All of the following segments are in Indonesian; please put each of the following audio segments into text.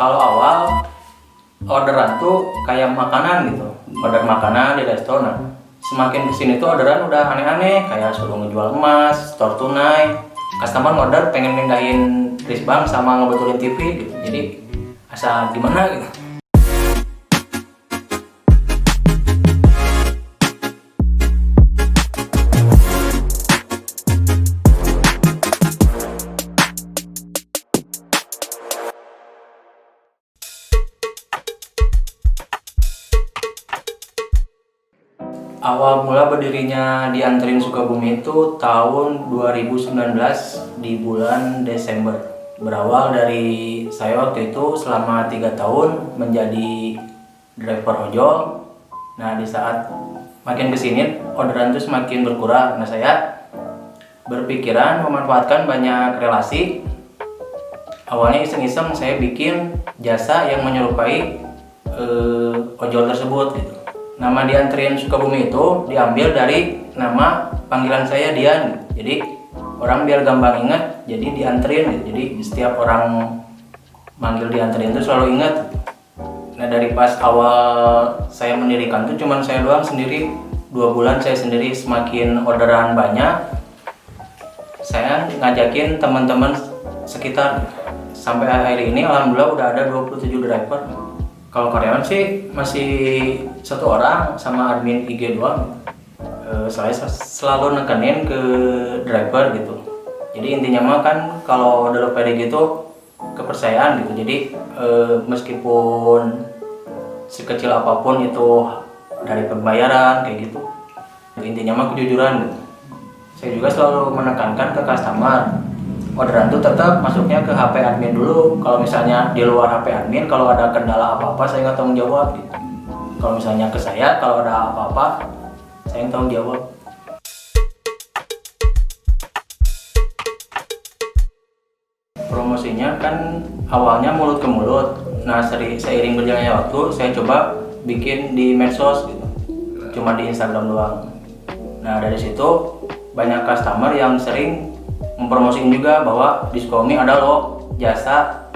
Kalau awal orderan tuh kayak makanan gitu, order makanan di restoran. Semakin kesini tuh orderan udah aneh-aneh, kayak suruh ngejual emas, store tunai, customer order pengen mindahin risbang sama ngebetulin TV gitu. Jadi asa gimana gitu. Awal mula berdirinya Dianterin Sukabumi itu tahun 2019 di bulan Desember. Berawal dari saya waktu itu selama 3 tahun menjadi driver ojol. Nah, di saat makin kesini orderan itu semakin berkurang. Nah, saya berpikiran memanfaatkan banyak relasi. Awalnya iseng-iseng saya bikin jasa yang menyerupai ojol tersebut gitu. Nama Dianterin Sukabumi itu diambil dari nama panggilan saya Dian. Jadi orang biar gampang ingat, jadi dianterin. Jadi setiap orang manggil dianterin itu selalu ingat. Nah, dari pas awal saya mendirikan itu cuman saya doang sendiri. 2 bulan saya sendiri, semakin orderan banyak, saya ngajakin teman-teman sekitar. Sampai akhir ini alhamdulillah udah ada 27 driver. Kalau karyawan sih masih 1 orang sama admin IG doang. Saya selalu nekenin ke driver gitu. Jadi intinya mah kan kalau dalam PD gitu kepercayaan gitu. Jadi meskipun sekecil apapun itu dari pembayaran kayak gitu. Intinya mah kejujuran gitu. Saya juga selalu menekankan ke customer, orderan itu tetap masuknya ke HP admin dulu. Kalau misalnya di luar HP admin, kalau ada kendala apa-apa saya nggak tanggung jawab gitu. Kalau misalnya ke saya, kalau ada apa-apa saya yang tanggung jawab. Promosinya kan awalnya mulut ke mulut. Nah, seiring berjalannya waktu saya coba bikin di medsos gitu, cuma di Instagram doang. Nah, dari situ banyak customer yang sering mempromosikan juga bahwa di Sukabumi ada loh jasa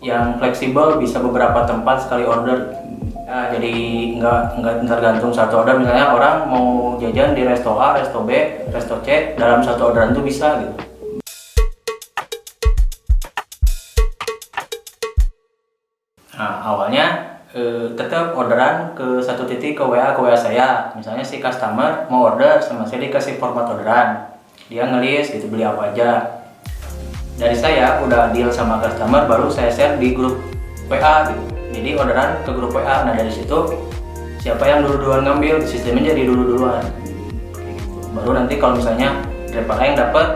yang fleksibel, bisa beberapa tempat sekali order. Nah, jadi nggak tergantung satu order. Misalnya orang mau jajan di resto A, resto B, resto C, dalam satu orderan itu bisa gitu. Nah, awalnya tetap orderan ke satu titik ke WA saya. Misalnya si customer mau order sama saya dikasih format orderan. Dia ngelis gitu beli apa aja. Dari saya udah deal sama customer, baru saya share di grup WA gitu. Jadi orderan ke grup WA. Nah, dari situ siapa yang duluan ngambil, sistemnya jadi duluan. Gitu. Baru nanti kalau misalnya driver A yang dapat,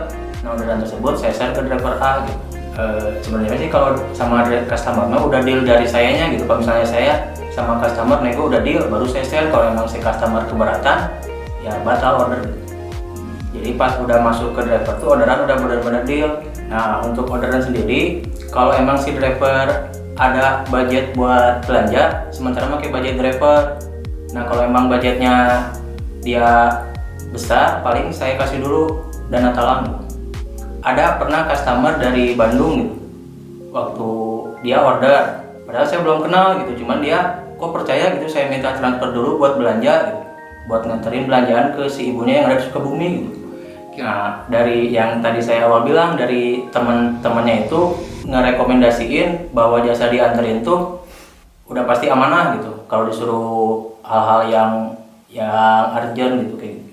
nah orderan tersebut saya share ke driver A gitu. Sebenarnya sih kalau sama customer udah deal dari sayanya gitu. Kalau misalnya saya sama customer nego udah deal, baru saya share. Kalau emang si customer keberatan, ya batal order gitu. Jadi pas udah masuk ke driver tuh orderan udah benar-benar deal. Nah, untuk orderan sendiri, kalau emang si driver ada budget buat belanja, sementara pakai budget driver. Nah, kalau emang budgetnya dia besar, paling saya kasih dulu dana talang. Ada pernah customer dari Bandung gitu, waktu dia order, padahal saya belum kenal gitu, cuman dia kok percaya gitu saya minta transfer dulu buat belanja gitu, buat nganterin belanjaan ke si ibunya yang ada di Sukabumi gitu. Nah, dari yang tadi saya awal bilang, dari teman-temannya itu ngerekomendasiin bahwa jasa dianterin tuh udah pasti amanah gitu. Kalau disuruh hal-hal yang urgent gitu kayak gitu.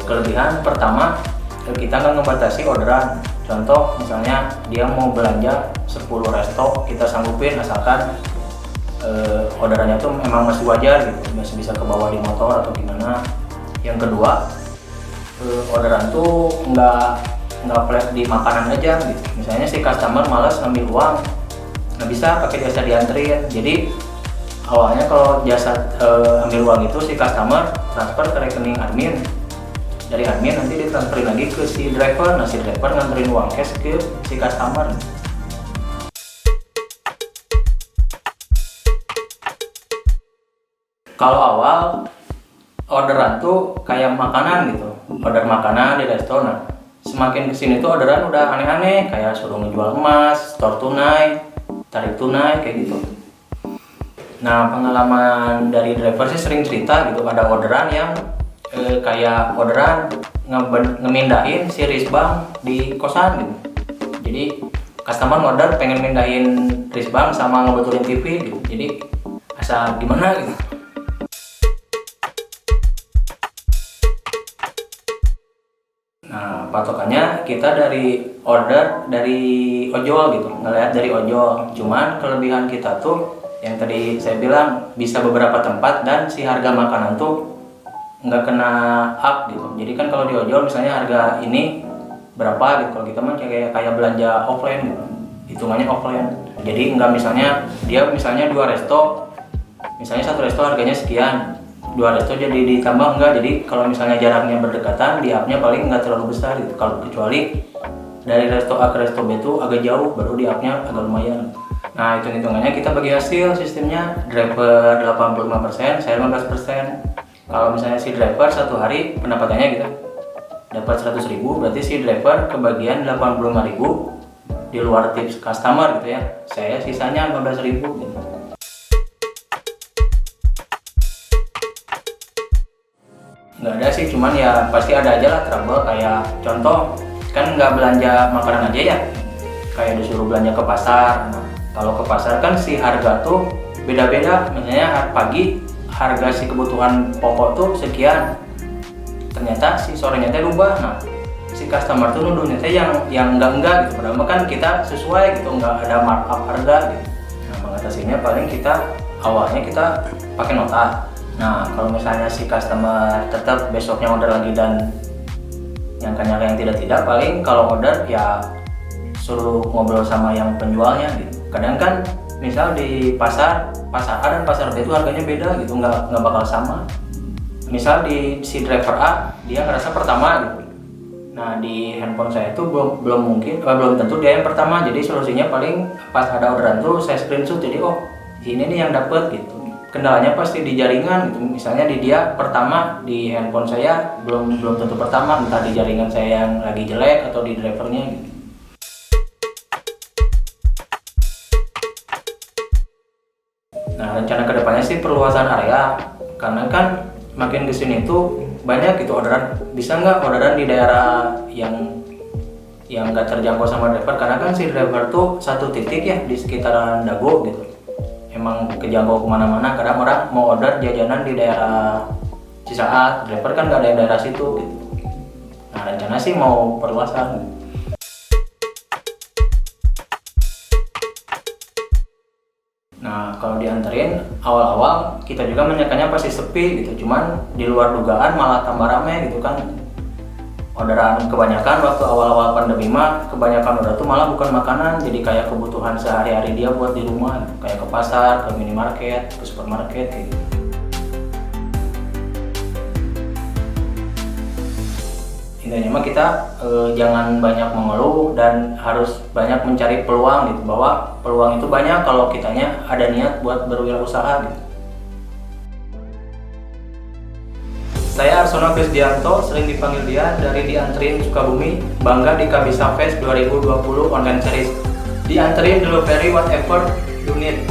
Kelebihan pertama, kita nggak ngebatasi orderan. Contoh misalnya dia mau belanja 10 resto, kita sanggupin asalkan orderannya tuh memang masih wajar gitu, masih bisa ke bawah di motor atau gimana. Yang kedua, orderan tuh nggak flat di makanan aja gitu. Misalnya si customer malas ngambil uang, nggak bisa pakai jasa dianterin. Jadi awalnya kalau jasa ambil uang itu si customer transfer ke rekening admin, dari admin nanti ditransferin lagi ke si driver. Nah, si driver nganterin uang cash ke si customer. Kalau awal orderan tuh kayak makanan gitu, order makanan di restoran. semakin kesini tuh orderan udah aneh-aneh, kayak suruh ngejual emas, store tunai, tarik tunai, kayak gitu. Nah, pengalaman dari driver sih sering cerita gitu, ada orderan yang kayak orderan ngemindahin si risbang di kosan gitu. Jadi customer order pengen mindahin risbang sama ngebetulin TV gitu. Jadi asal gimana gitu. Nah, patokannya kita dari order dari ojol gitu, ngelihat dari ojol. Cuman kelebihan kita tuh yang tadi saya bilang bisa beberapa tempat dan si harga makanan tuh nggak kena up gitu. Jadi kan kalau di ojol misalnya harga ini berapa gitu, kalau kita mah kayak belanja offline gitu, hitungannya offline. Jadi nggak misalnya dia misalnya misalnya satu resto harganya sekian, 2 resto jadi ditambah enggak. Jadi kalau misalnya jaraknya berdekatan, di up-nya paling nggak terlalu besar gitu. Kalau kecuali dari resto A ke resto B itu agak jauh, baru di up-nya agak lumayan. Nah, hitungannya kita bagi hasil sistemnya, driver 85%, saya 15%. Kalau misalnya si driver satu hari pendapatannya gitu dapat 100.000, berarti si driver kebagian 85.000 di luar tips customer gitu ya. Saya sisanya 15.000 gitu. Nggak ada sih, cuman ya pasti ada aja lah trouble. Kayak contoh, kan nggak belanja makanan aja ya, kayak disuruh belanja ke pasar. Nah, kalau ke pasar kan si harga tuh beda-beda. Misalnya pagi harga si kebutuhan pokok tuh sekian, ternyata si sorenya teh rubah. Nah, si customer tuh nuduhnya teh yang enggak gitu, padahal kan kita sesuai gitu, nggak ada markup harga gitu. Nah, mengatasinya paling awalnya kita pakai nota. Nah, kalau misalnya si customer tetap besoknya order lagi dan yang tidak, paling kalau order ya suruh ngobrol sama yang penjualnya gitu. Kadang kan misal di pasar A dan pasar B itu harganya beda gitu, nggak bakal sama. Misal di si driver A dia ngerasa pertama gitu. Nah, di handphone saya itu belum tentu dia yang pertama. Jadi solusinya paling pas ada orderan tuh saya screenshot, jadi oh ini nih yang dapet gitu. Kendalanya pasti di jaringan gitu. Misalnya di dia pertama, di handphone saya belum tentu pertama, entah di jaringan saya yang lagi jelek atau di drivernya gitu. Nah, rencana kedepannya sih perluasan area, karena kan makin kesini tuh banyak gitu orderan. Bisa nggak orderan di daerah yang nggak terjangkau sama driver, karena kan si driver tuh satu titik ya di sekitaran Dago gitu. Emang kejangkau kemana-mana. Kadang orang mau order jajanan di daerah Cisaat, driver kan nggak ada daerah situ gitu. Nah, rencana sih mau perluasan. Nah, kalau dianterin awal-awal kita juga menyangkanya pasti sepi gitu, cuman di luar dugaan malah tambah rame gitu kan. Orderan kebanyakan waktu awal-awal pandemi mah kebanyakan order tuh malah bukan makanan, jadi kayak kebutuhan sehari-hari dia buat di rumah gitu. Kayak ke pasar, ke minimarket, ke supermarket kayak gitu. Intinya mah kita jangan banyak mengeluh dan harus banyak mencari peluang gitu, bahwa peluang itu banyak kalau kitanya ada niat buat berwirausaha gitu. Saya Arsono Krisdianto, sering dipanggil dia, dari Dianterin Sukabumi, bangga di Kabisa Fest 2020 online series. Dianterin delivery whatever you need.